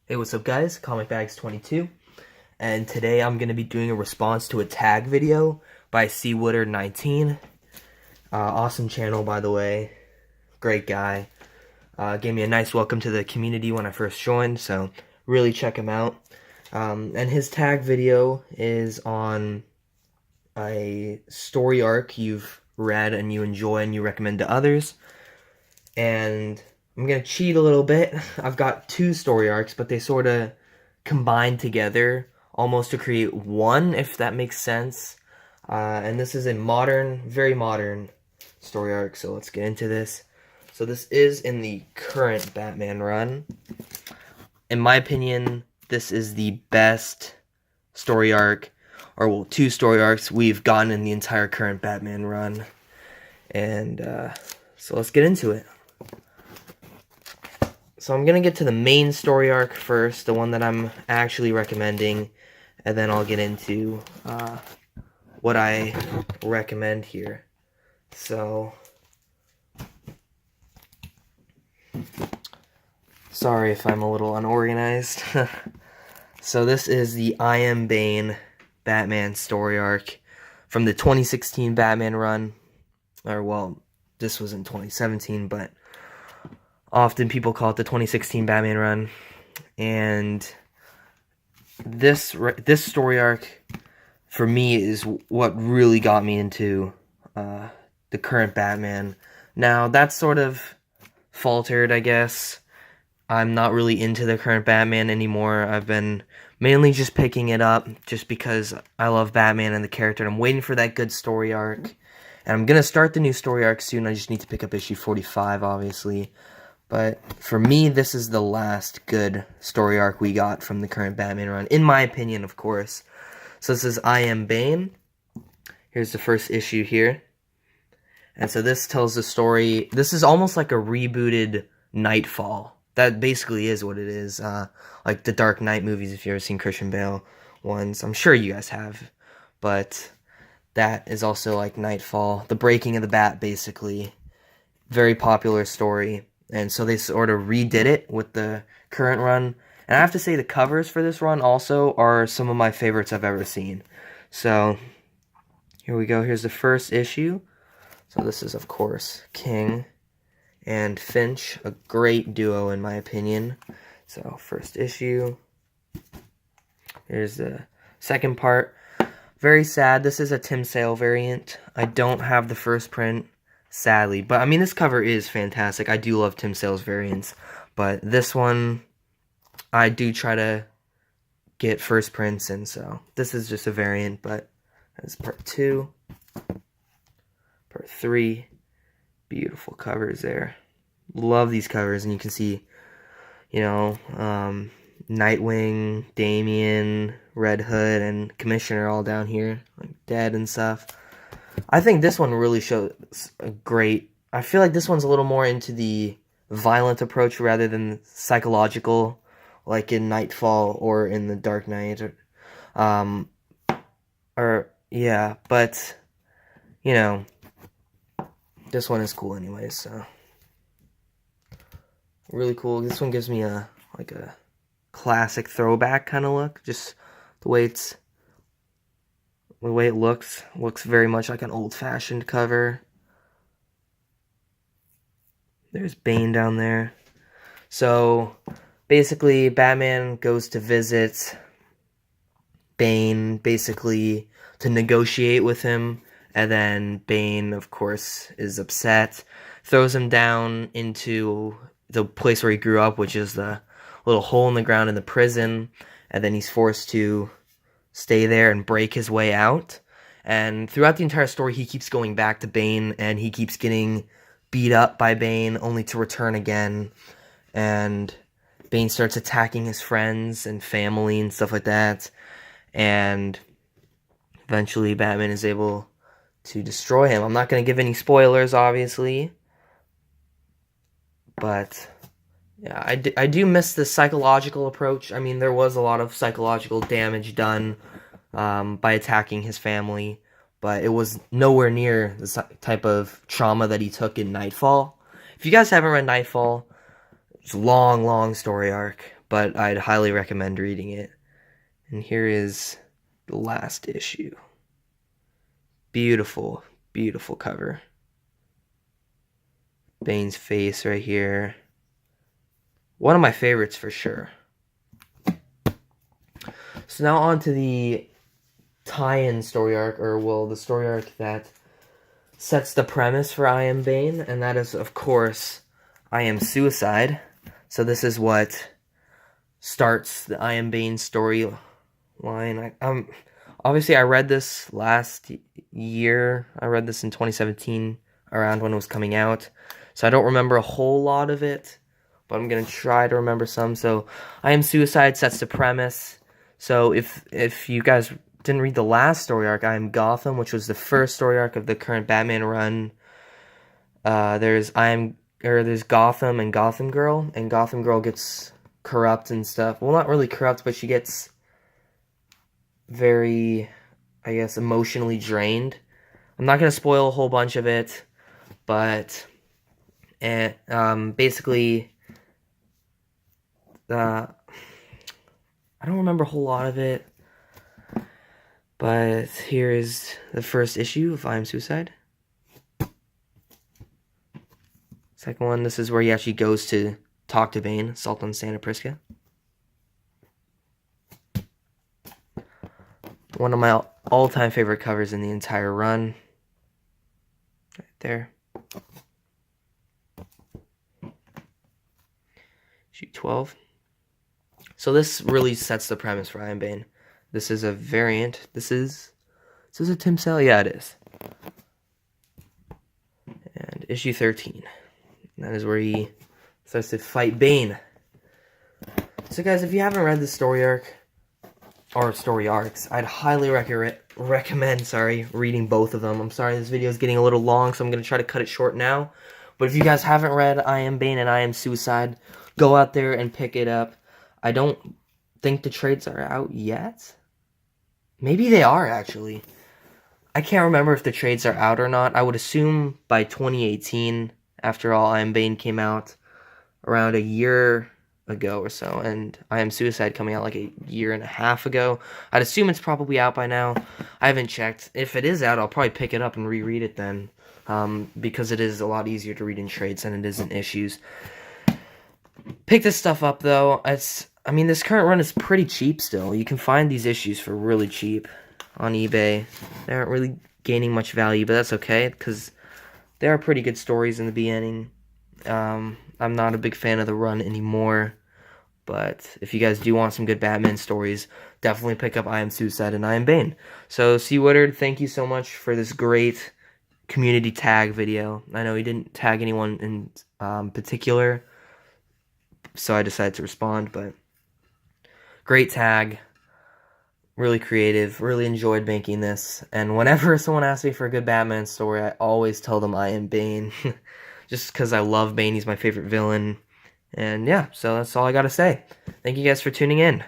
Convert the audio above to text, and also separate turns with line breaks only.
Hey, what's up guys? ComicBags22, and today I'm going to be doing a response to a tag video by Cwoodard19. Awesome channel, by the way. Great guy. Gave me a nice welcome to the community when I first joined, so really check him out. And his tag video is on a story arc you've read and you enjoy and you recommend to others. And I'm going to cheat a little bit. I've got two story arcs, but they sort of combine together almost to create one, if that makes sense. And this is a modern, very modern story arc, so let's get into this. So this is in the current Batman run. In my opinion, this is the best story arc, or well, two story arcs we've gotten in the entire current Batman run. And so let's get into it. So I'm going to get to the main story arc first, the one that I'm actually recommending, and then I'll get into what I recommend here. So, sorry if I'm a little unorganized. So this is the I Am Bane Batman story arc from the 2016 Batman run. Or, well, this was in 2017, but often people call it the 2016 Batman run. And this story arc, for me, is what really got me into the current Batman. Now, that's sort of faltered, I guess. I'm not really into the current Batman anymore. I've been mainly just picking it up just because I love Batman and the character. And I'm waiting for that good story arc. And I'm going to start the new story arc soon. I just need to pick up issue 45, obviously. But for me, this is the last good story arc we got from the current Batman run. In my opinion, of course. So this is I Am Bane. Here's the first issue here. And so this tells the story. This is almost like a rebooted Nightfall. That basically is what it is. Like the Dark Knight movies, if you've ever seen Christian Bale ones. I'm sure you guys have. But that is also like Nightfall. The breaking of the bat, basically. Very popular story. And so they sort of redid it with the current run. And I have to say the covers for this run also are some of my favorites I've ever seen. So, here we go. Here's the first issue. So this is, of course, King and Finch. A great duo, in my opinion. So, first issue. Here's the second part. Very sad. This is a Tim Sale variant. I don't have the first print, sadly. But, I mean, this cover is fantastic. I do love Tim Sale's variants. But this one, I do try to get first prints, and so this is just a variant, but that's part 2. Part 3. Beautiful covers there. Love these covers, and you can see, you know, Nightwing, Damian, Red Hood, and Commissioner all down here, like dead and stuff. I think this one really shows a great... I feel like this one's a little more into the violent approach rather than psychological, like in Nightfall or in the Dark Knight. Yeah, but, you know, this one is cool anyways, so. Really cool. This one gives me a classic throwback kind of look. Just the way it looks very much like an old-fashioned cover. There's Bane down there. So, basically, Batman goes to visit Bane, basically, to negotiate with him. And then Bane, of course, is upset. Throws him down into the place where he grew up, which is the little hole in the ground in the prison. And then he's forced to stay there and break his way out. And throughout the entire story, he keeps going back to Bane, and he keeps getting beat up by Bane, only to return again. And Bane starts attacking his friends and family and stuff like that. And eventually Batman is able to destroy him. I'm not going to give any spoilers, obviously. But, yeah, I do miss the psychological approach. I mean, there was a lot of psychological damage done by attacking his family. But it was nowhere near the type of trauma that he took in Nightfall. If you guys haven't read Nightfall, it's a long, long story arc. but I'd highly recommend reading it. And here is the last issue. Beautiful, beautiful cover. Bane's face right here. One of my favorites for sure. So now on to the tie-in story arc, or well, the story arc that sets the premise for I Am Bane, and that is, of course, I Am Suicide. So this is what starts the I Am Bane storyline. Obviously, I read this last year. I read this in 2017, around when it was coming out. So I don't remember a whole lot of it, but I'm going to try to remember some. So I Am Suicide sets the premise. So if you guys didn't read the last story arc, I Am Gotham, which was the first story arc of the current Batman run, there's Gotham and Gotham Girl, and Gotham Girl gets corrupt and stuff. Well, not really corrupt, but she gets very, I guess, emotionally drained. I'm not going to spoil a whole bunch of it, but basically, I don't remember a whole lot of it, but here is the first issue of I Am Suicide. Second one, this is where he actually goes to talk to Bane, Assault on Santa Prisca. One of my all-time favorite covers in the entire run. Right there. Issue 12. So this really sets the premise for I Am Bane. This is a variant. Is this a Tim Sale? Yeah, it is. And issue 13. That is where he starts to fight Bane. So guys, if you haven't read the story arc, or story arcs, I'd highly recommend reading both of them. I'm sorry this video is getting a little long, so I'm going to try to cut it short now. But if you guys haven't read I Am Bane and I Am Suicide, go out there and pick it up. I don't think the trades are out yet. Maybe they are, actually. I can't remember if the trades are out or not. I would assume by 2018, after all, I Am Bane came out around a year ago or so, and I Am Suicide coming out like a year and a half ago. I'd assume it's probably out by now. I haven't checked. If it is out, I'll probably pick it up and reread it then, because it is a lot easier to read in trades than it is in issues. Pick this stuff up, though. I mean, this current run is pretty cheap still. You can find these issues for really cheap on eBay. They aren't really gaining much value, but that's okay, because there are pretty good stories in the beginning. I'm not a big fan of the run anymore, but if you guys do want some good Batman stories, definitely pick up I Am Suicide and I Am Bane. So, Cwoodard, thank you so much for this great community tag video. I know he didn't tag anyone in particular, so I decided to respond, but great tag. Really creative. Really enjoyed making this. And whenever someone asks me for a good Batman story, I always tell them I Am Bane. Just because I love Bane. He's my favorite villain. And yeah, so that's all I got to say. Thank you guys for tuning in.